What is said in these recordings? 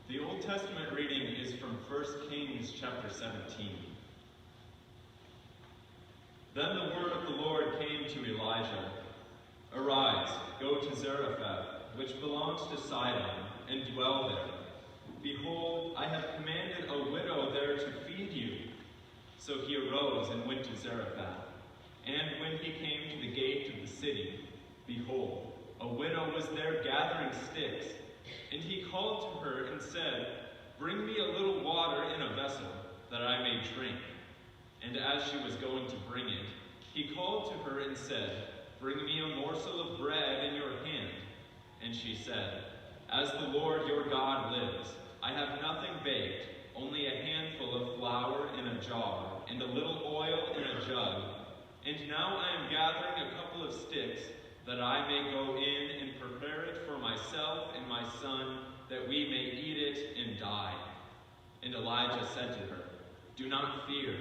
The Old Testament reading is from 1 Kings chapter 17. Then the word of the Lord came to Elijah. Arise, go to Zarephath, which belongs to Sidon, and dwell there. Behold, I have commanded a widow there to feed you. So he arose and went to Zarephath. And when he came to the gate of the city, behold, a widow was there gathering sticks. And he called to her and said, Bring me a little water in a vessel, that I may drink. And as she was going to bring it, he called to her and said, Bring me a morsel of bread in your hand. And she said, As the Lord your God lives, I have nothing baked, only a handful of flour in a jar, and a little oil in a jug. And now I am gathering a couple of sticks, that I may go in and prepare it for myself and my son, that we may eat it and die. And Elijah said to her, Do not fear.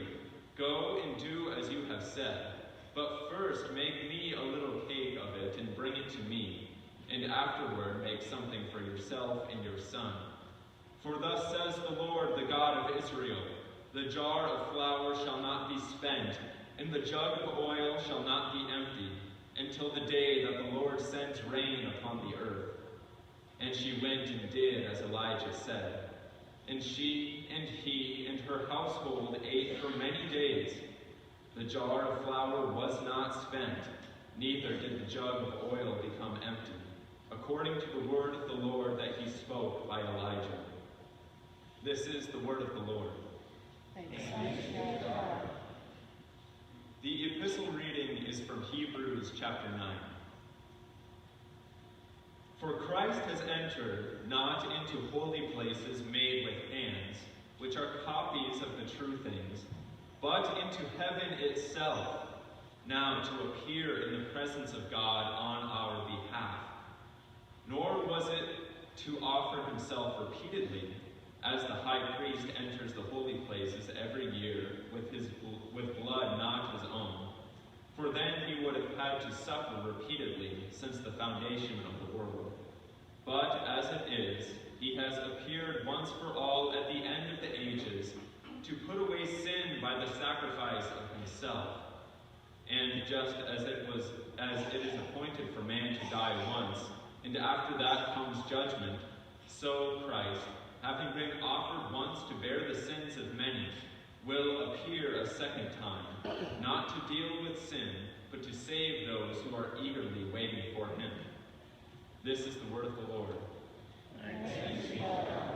Go and do as you have said. But first make me a little cake of it and bring it to me, and afterward make something for yourself and your son. For thus says the Lord, the God of Israel, The jar of flour shall not be spent, and the jug of oil shall not be empty, until the day that the Lord sends rain upon the earth. And she went and did as Elijah said. And she and he and her household ate for many days. The jar of flour was not spent, neither did the jug of oil become empty, according to the word of the Lord that he spoke by Elijah. This is the word of the Lord. Thanks be to God. The epistle reading is from Hebrews chapter 9. For Christ has entered not into holy places made with hands, which are copies of the true things, but into heaven itself, now to appear in the presence of God on our behalf. Nor was it to offer himself repeatedly, as the high priest enters the holy places every year with blood not his own. For then he would have had to suffer repeatedly since the foundation of the world. But as it is, he has appeared once for all at the end of the ages to put away sin by the sacrifice of himself. And just as it is appointed for man to die once, and after that comes judgment, so Christ, having been offered once to bear the sins of many, will appear a second time, not to deal with sin, but to save those who are eagerly waiting for him. This is the word of the Lord. Thanks be to God.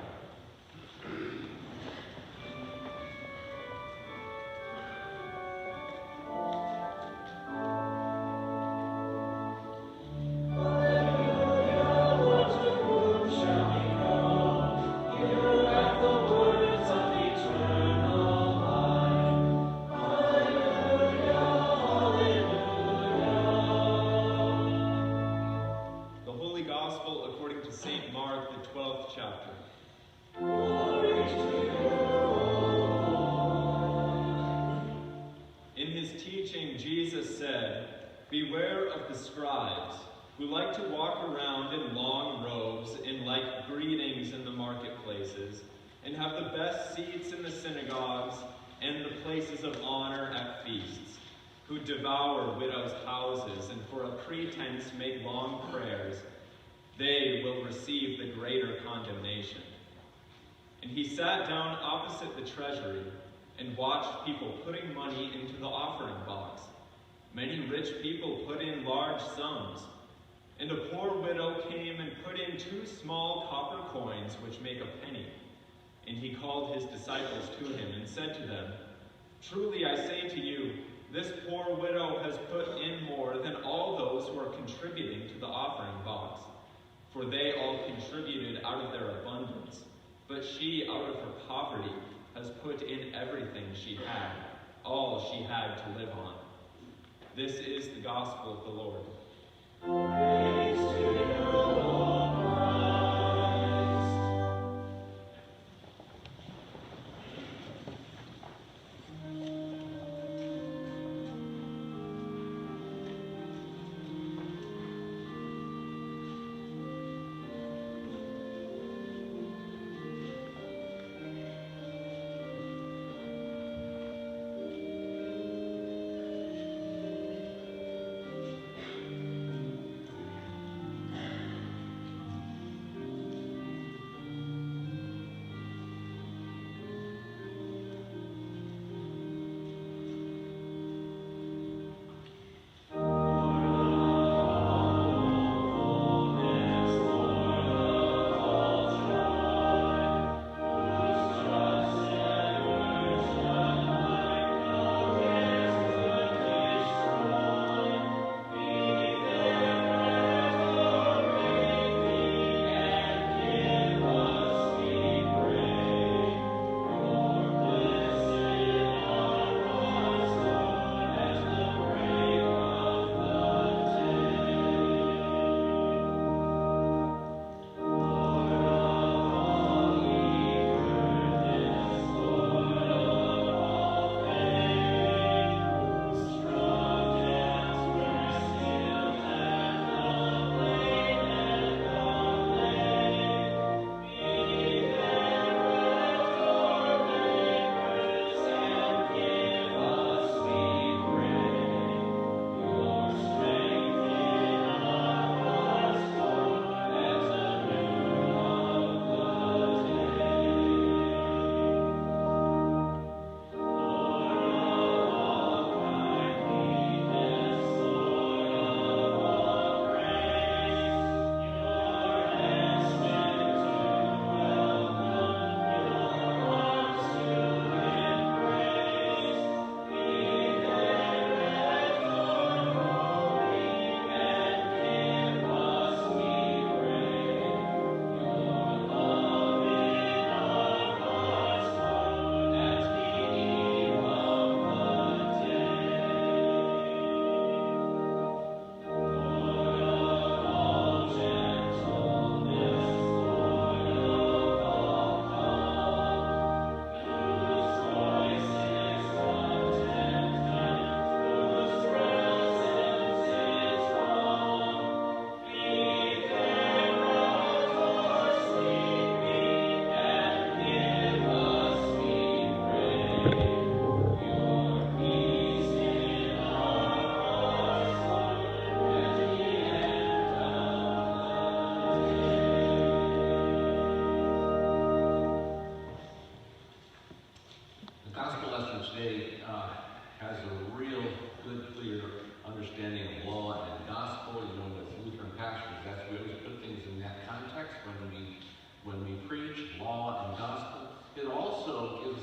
Beware of the scribes, who like to walk around in long robes and like greetings in the marketplaces, and have the best seats in the synagogues and the places of honor at feasts, who devour widows' houses and for a pretense make long prayers. They will receive the greater condemnation. And he sat down opposite the treasury and watched people putting money into the offering box. Many rich people put in large sums, and a poor widow came and put in 2 small copper coins, which make a penny. And he called his disciples to him and said to them, Truly I say to you, this poor widow has put in more than all those who are contributing to the offering box. For they all contributed out of their abundance, but she out of her poverty has put in everything she had, all she had to live on. This is the gospel of the Lord. Praise to you, Lord Christ.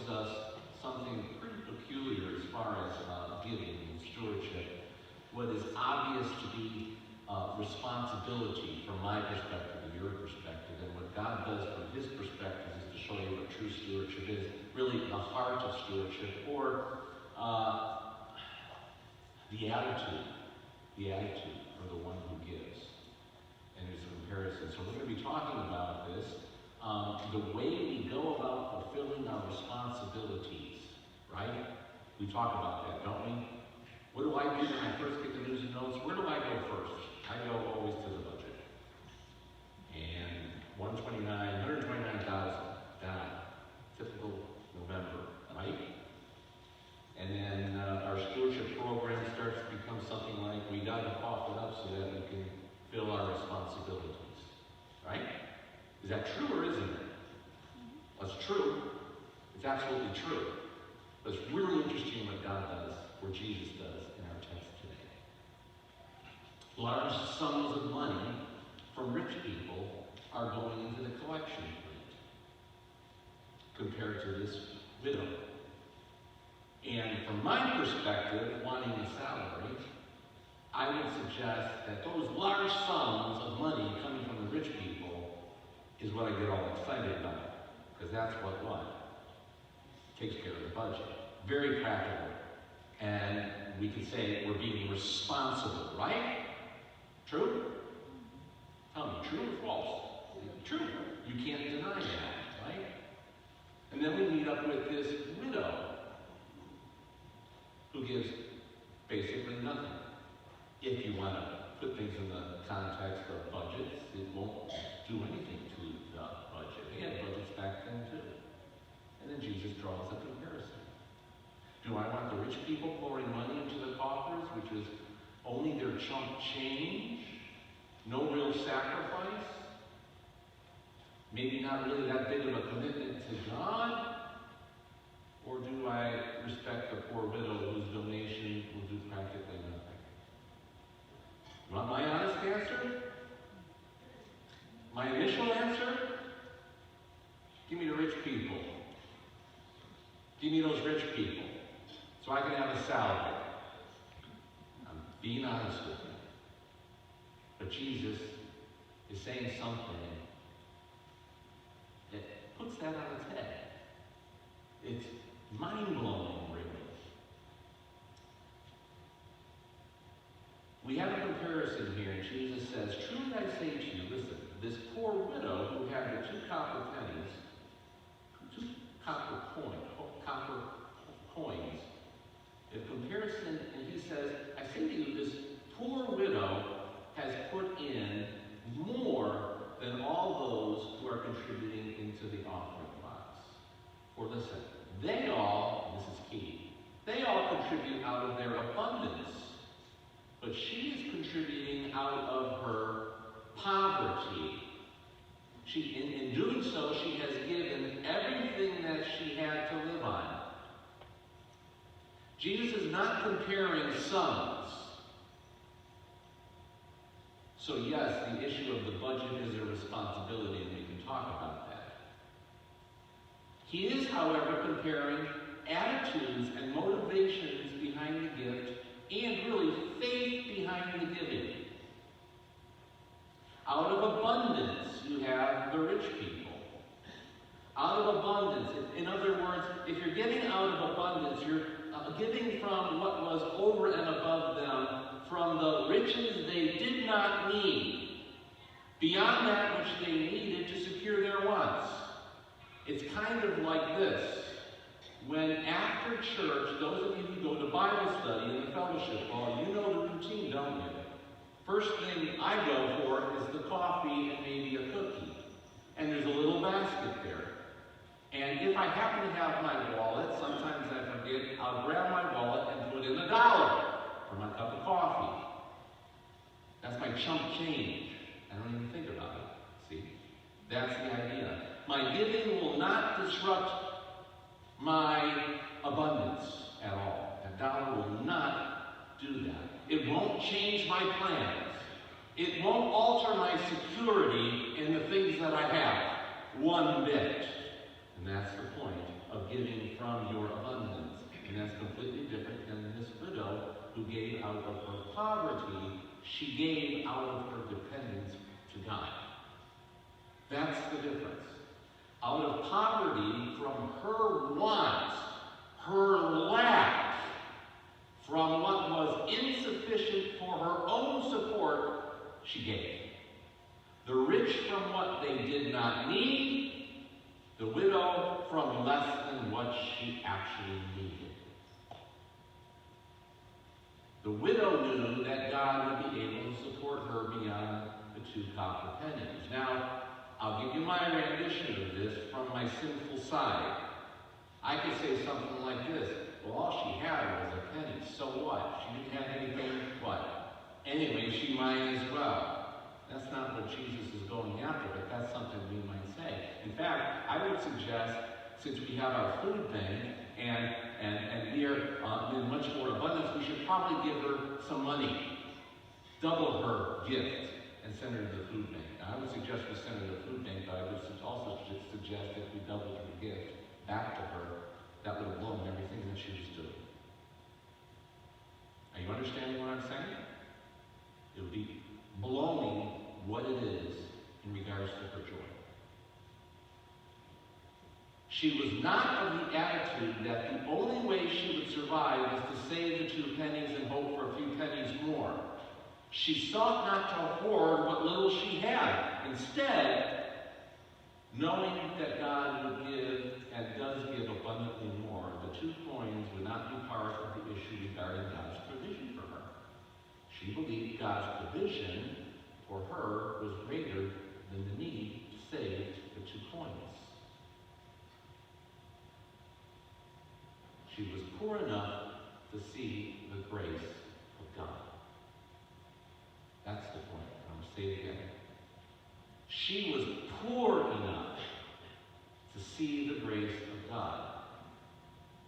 us something pretty peculiar as far as giving and stewardship. What is obvious to be responsibility from my perspective and your perspective, and what God does from his perspective is to show you what true stewardship is, really the heart of stewardship, or the attitude for the one who gives. And there's a comparison. So we're going to be talking about this, the way we go about fulfilling our responsibilities, right? We talk about that, don't we? What do I do when I first get the news and notes? Where do I go first? I go always to the budget. And 129,000, typical November, right? And then our stewardship program starts to become something like we got to cough it up so that we can fill our responsibilities, right? Is that true or isn't it? That's true. It's absolutely true. But it's really interesting what God does, or Jesus does in our text today. Large sums of money from rich people are going into the collection plate compared to this widow. And from my perspective, wanting a salary, I would suggest that those large sums of money coming from the rich people is what I get all excited about, because that's what takes care of the budget. Very practical. And we could say we're being responsible, right? True? Tell me, true or false? True. You can't deny that, right? And then we meet up with this widow who gives basically nothing. If you want to put things in the context of budgets, it won't do anything to the budget. They had budgets back then too. And then Jesus draws a comparison. Do I want the rich people pouring money into the coffers, which is only their chump change, no real sacrifice, maybe not really that big of a commitment to God? Or do I respect the poor widow whose donation will do practically nothing? You want my honest answer? My initial answer? Give me the rich people. Give me those rich people so I can have a salary. I'm being honest with you. But Jesus is saying something that puts that on its head. It's mind-blowing, really. We have a comparison here, and Jesus says, "Truly I say to you, listen, this poor widow who had the 2 copper pennies, 2 copper coins, in comparison, and he says, I say to you, this poor widow has put in more than all those who are contributing into the offering box. For listen, they all, this is key, they all contribute out of their abundance, but she is contributing out of her poverty. In doing so, she has given everything that she had to live on." Jesus is not comparing sums. So yes, the issue of the budget is a responsibility, and we can talk about that. He is, however, comparing attitudes and motivations behind the gift, and really faith behind the giving. Out of abundance, you have the rich people. Out of abundance, in other words, if you're giving out of abundance, you're giving from what was over and above them, from the riches they did not need, beyond that which they needed to secure their wants. It's kind of like this. When after church, those of you who go to Bible study in the fellowship hall, you know the routine, don't you? First thing I go for is the coffee and maybe a cookie. And there's a little basket there. And if I happen to have my wallet, sometimes I forget, I'll grab my wallet and put in $1 for my cup of coffee. That's my chump change. I don't even think about it. See? That's the idea. My giving will not disrupt my abundance at all. $1 will not do that. It won't change my plans. It won't alter my security in the things that I have one bit. And that's the point of giving from your abundance. And that's completely different than this widow who gave out of her poverty. She gave out of her dependence to God. That's the difference. Out of poverty, from her want, her lack, from what was insufficient for her own support, she gave. The rich from what they did not need, the widow from less than what she actually needed. The widow knew that God would be able to support her beyond the 2 copper pennies. Now, I'll give you my rendition of this from my sinful side. I could say something like this: well, all she had was a penny, so what? She didn't have anything, what? Anyway, she might as well. That's not what Jesus is going after, but that's something we might say. In fact, I would suggest, since we have our food bank, and we are in much more abundance, we should probably give her some money, double her gift, and send her to the food bank. Now, I would suggest we send her to the food bank, but I would also suggest that we double her gift back to her. That would have blown everything that she was doing. Are you understanding what I'm saying? It would be blowing what it is in regards to her joy. She was not of the attitude that the only way she would survive was to save the 2 pennies and hope for a few pennies more. She sought not to hoard what little she had. Instead, knowing that God would give and does give abundantly more, the 2 coins would not be part of the issue regarding God's provision for her. She believed God's provision for her was greater than the need to save the 2 coins. She was poor enough to see the grace of God. That's the point. I'm going to say it again. She was poor enough to see the grace of God.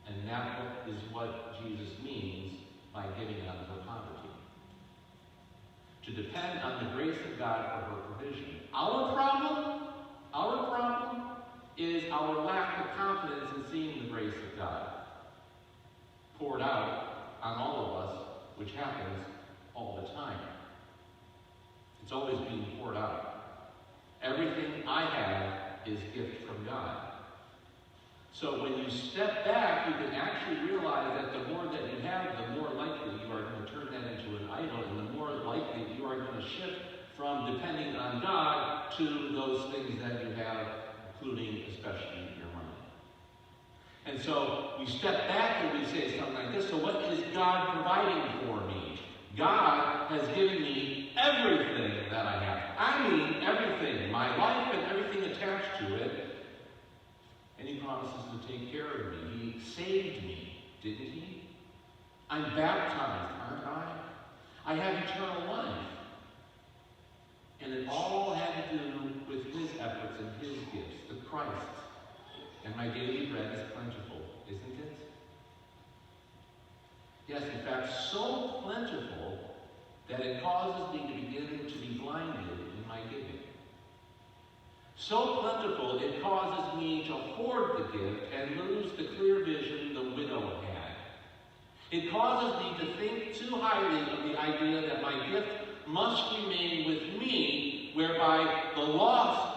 And that is what Jesus means by giving out of her poverty. To depend on the grace of God for her provision. Our problem is our lack of confidence in seeing the grace of God poured out on all of us, which happens all the time. It's always being poured out. Everything I have is gift from God. So when you step back, you can actually realize that the more that you have, the more likely you are going to turn that into an idol, and the more likely you are going to shift from depending on God to those things that you have, including especially your money. And so we step back and we say something like this: so what is God providing for me? God has given me everything that I have. I mean everything. My life and everything attached to it. And he promises to take care of me. He saved me, didn't he? I'm baptized, aren't I? I have eternal life. And it all had to do with his efforts and his gifts, the Christ. And my daily bread is plentiful, isn't it? Yes, in fact, so plentiful that it causes me to begin to be blinded in my giving. So plentiful, it causes me to hoard the gift and lose the clear vision the widow had. It causes me to think too highly of the idea that my gift must remain with me, whereby the loss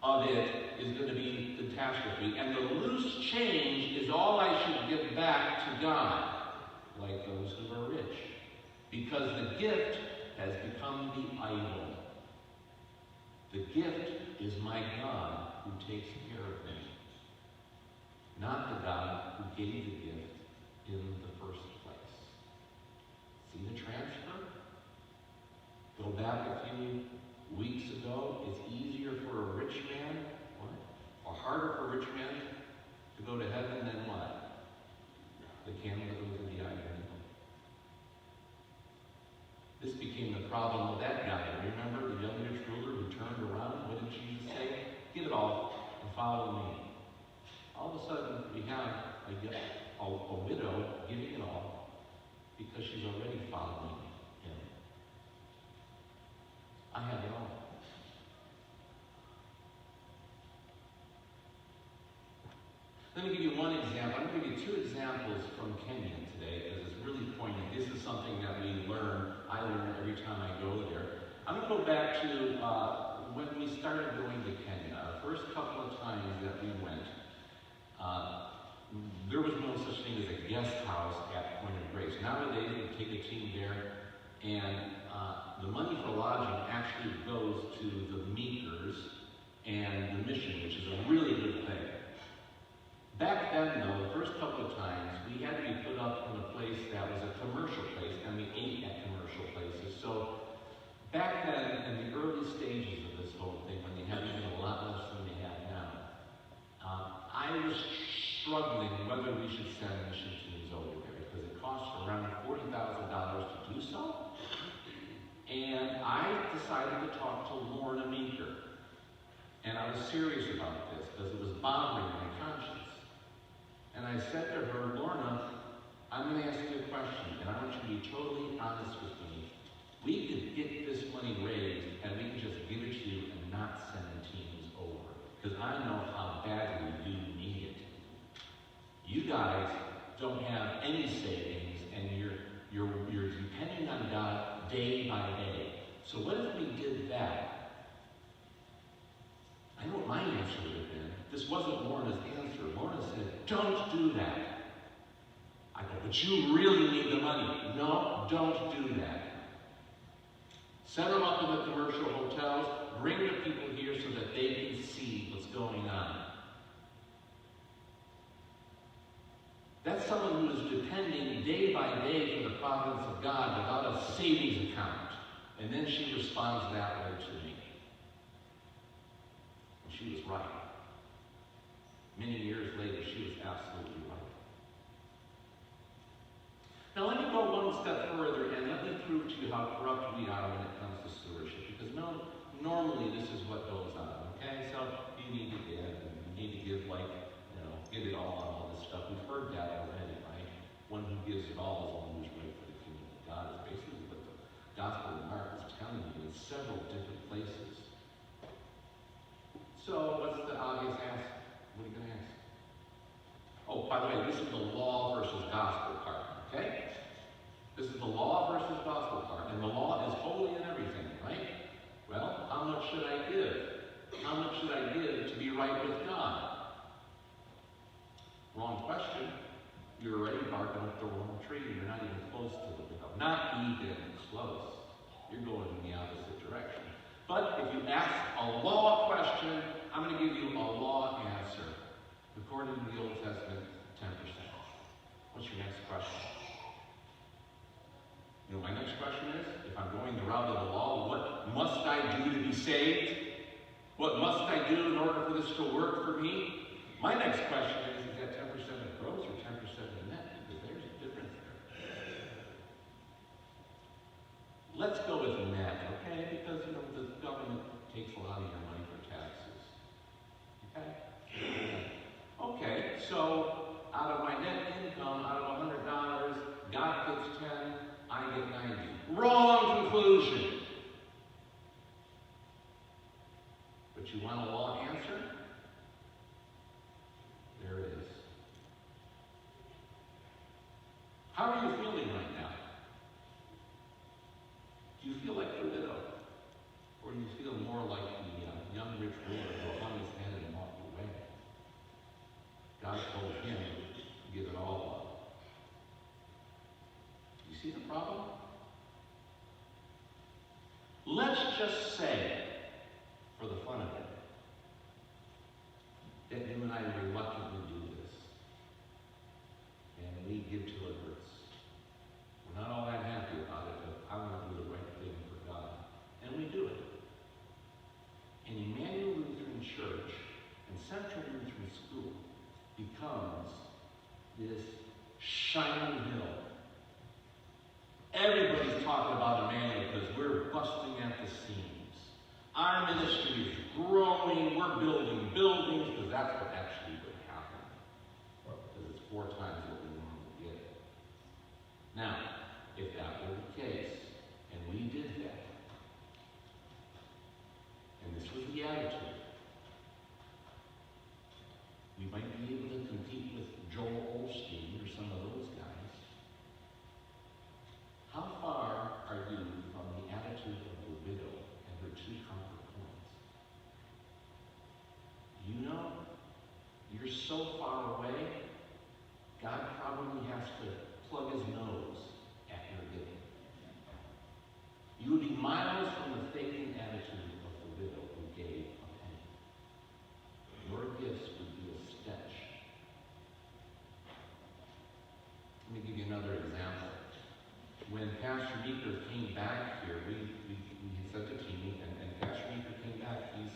of it is going to be catastrophe, and the loose change is all I should give back to God, like those who are rich, because the gift has become the idol. The gift is my God who takes care of me, not the God who gave the gift in the first place. See the transfer? Go back a few weeks ago. It's easier for a rich man, or harder for a rich man to go to heaven than what? The candle that goes in the eye of the needle. This became the problem with that guy. Remember the young rich ruler who turned around? What did Jesus say? Give it all and follow me. All of a sudden, we have a widow giving it all because she's already following him. I have it all. Let me give you one example. I'm going to give you two examples from Kenya today because it's really poignant. This is something that we learn. I learn every time I go there. I'm going to go back to when we started going to Kenya. Our first couple of times that we went, there was no such thing as a guest house at Point of Grace. Nowadays, we take a team there, and the money for lodging actually goes to the Meekers and the mission, which is a really good thing. Back then, though, the first couple of times, we had to be put up in a place that was a commercial place, and we ate at commercial places. So back then, in the early stages of this whole thing, when they had even a lot less than they have now, I was struggling whether we should send mission teams over there because it costs around $40,000 to do so. And I decided to talk to Lorna Meeker. And I was serious about this because it was bothering my conscience. And I said to her, Lorna, I'm going to ask you a question, and I want you to be totally honest with me. We could get this money raised, and we can just give it to you and not send teams over. Because I know how badly you need it. You guys don't have any savings, and you're depending on God day by day. So what if we did that? I know what my answer would have been. This wasn't Lorna's answer. Lorna said, don't do that. I go, but you really need the money. No, don't do that. Set them up in the commercial hotels. Bring the people here so that they can see what's going on. That's someone who is depending day by day for the providence of God without a savings account. And then she responds that way to me. And she was right. Many years later, she was absolutely right. Now let me go one step further and let me prove to you how corrupt we are when it comes to stewardship. Because normally this is what goes on, okay? So you need to give, and you need to give like, give it all and all this stuff. We've heard that already, right? One who gives it all is one who's right for the kingdom of God. Is basically what the Gospel of Mark is telling you in several different places. So what's the obvious answer? What are you going to ask? Oh, by the way, this is the law versus gospel part, okay? This is the law versus gospel part, and the law is holy in everything, right? Well, how much should I give? How much should I give to be right with God? Wrong question. You're already barking up the wrong tree. You're not even close to the middle. Not even close. You're going in the opposite direction. But if you ask a law question, I'm going to give you a law answer. According to the Old Testament, 10%. What's your next question? You know, my next question is, if I'm going the route of the law, what must I do to be saved? What must I do in order for this to work for me? My next question is that 10% of gross or 10% of net? Because there's a difference there. Let's go with net, okay? Because, the government takes a lot of your money for taxes. Okay? Okay, so out of my net income, out of $100, God gets 10, I get 90. Wrong conclusion. But you want a law answer? There it is. How are you feeling right now? Do you feel like the widow? Or do you feel more like the young rich ruler who hung his head and walked away? God told him to give it all up. You see the problem? Let's just say, for the fun of it, that you and I reluctantly do this. And we give till it hurts. We're not all that happy about it, but I want to do the right thing for God. And we do it. And Emmanuel Lutheran Church and Central Lutheran School becomes this shining hill. Everybody's talking about Emmanuel because we're busting at the seams. Our ministry is growing. We're building buildings because that's what actually would happen. Because it's 4 times what we normally get. Now, if that were the case, and we did that, and this was the attitude, we might be able to You're so far away, God probably has to plug his nose at your giving. You would be miles from the faith and attitude of the widow who gave a penny. Your gifts would be a stench. Let me give you another example. When Pastor Meeker came back here, we sent a team, and Pastor Meeker came back. He's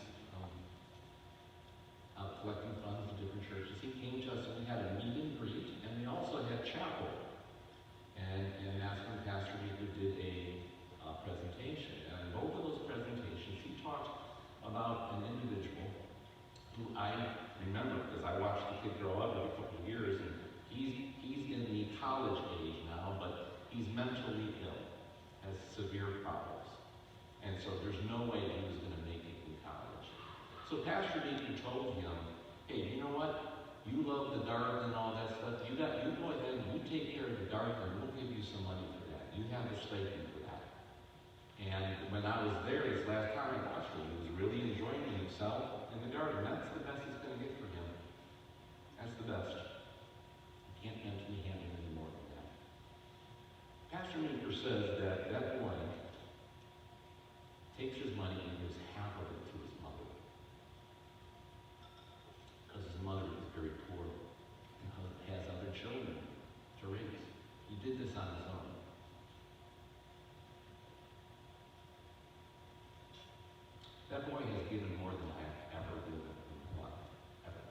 out collecting funds in different churches. He came to us and we had a meet and greet, and we also had chapel. And that's when Pastor Meeker did a presentation. And in both of those presentations, he talked about an individual who I remember because I watched the kid grow up in a couple of years, and he's in the college age now, but he's mentally ill, has severe problems. And so there's no way he was going to make it in college. So Pastor Meeker told him, hey, you know what? You love the garden and all that stuff. You go ahead and you take care of the garden, and we'll give you some money for that. You have a stipend for that. And when I was there this last time, I watched him. He was really enjoying himself in the garden. That's the best it's going to get for him. That's the best. Can't mentally handle any more than that. Pastor Meeker says that that boy takes his money and gives half of it to his mother. Because his mother is very poor and has other children to raise. He did this on his own. That boy has given more than I've ever given in my life. Ever.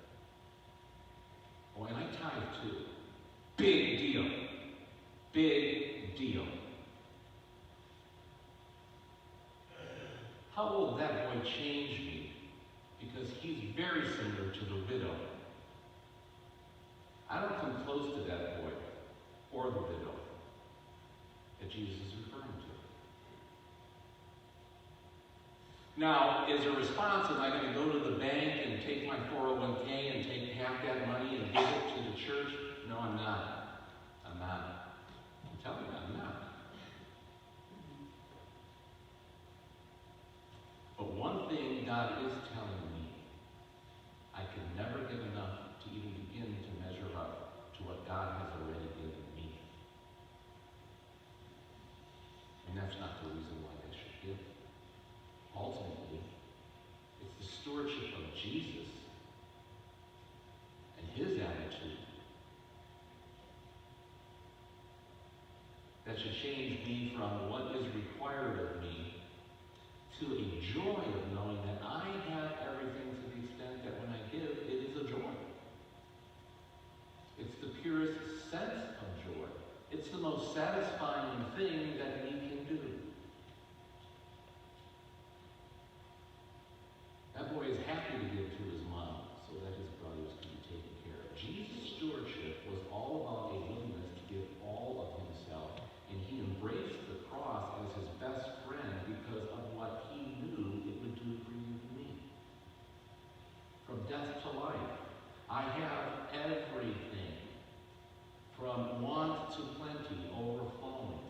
Oh, and I tithe too. Big deal. Big deal. How will that boy change me? Because he's very similar to the widow. I don't come close to that boy or the widow that Jesus is referring to. Now, as a response, am I going to go to the bank and take my 401k and take half that money and give it to the church? No, I'm not. I'm not. I'm telling you, I'm not. But one thing God is telling me, I can never give enough to even begin to measure up to what God has already given me. And that's not the reason why I should give. Ultimately, it's the stewardship of Jesus and his attitude that should change me from what is required of me to a joy of knowing that I have everything to the extent that when I give, it is a joy. It's the purest sense of joy. It's the most satisfying thing that we can do. That boy is happy to give to his mom so that his brothers can be taken care of. Jesus' stewardship was all about a willingness to give all of himself, and he embraced the cross as his best friend because of what he knew it would do for you and me. From death to life, I have everything. From want to plenty, overflowing.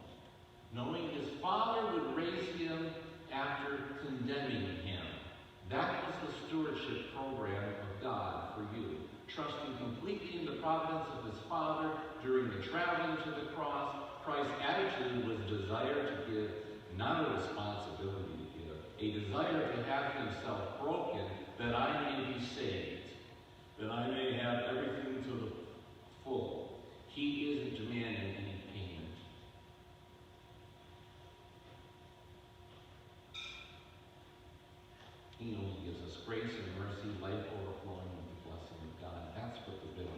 Knowing his Father would raise him after condemning him. That was the stewardship program of God for you. Trusting completely in the providence of his Father during the traveling to the cross, Christ's attitude was desire to give, not a responsibility to give, a desire to have himself broken that I may be saved, that I may have everything to the full. He isn't demanding any payment. He only gives us grace and mercy, life overflowing with the blessing of God. That's what the widow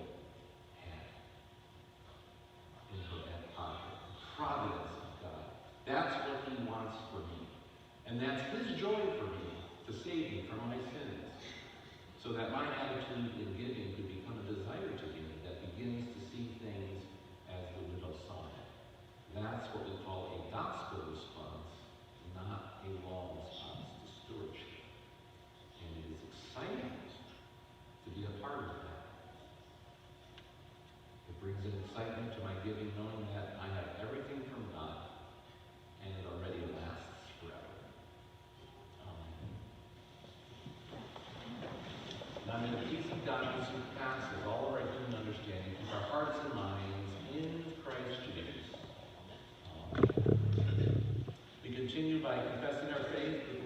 had in her back pocket. The providence of God. That's what he wants for me. And that's his joy for me, to save me from my sins. So that my attitude in giving could become a desire to give that begins to see things as the widow saw it. That's what we call a gospel response, not a law response to stewardship. And it is exciting to be a part of that. It brings an excitement to my giving, knowing that I have everything from God, and it already lasts forever. Amen. And I'm in a peace and God who surpasses all of our human understanding, keep our hearts and minds in Christ Jesus. Amen. We continue by confessing our faith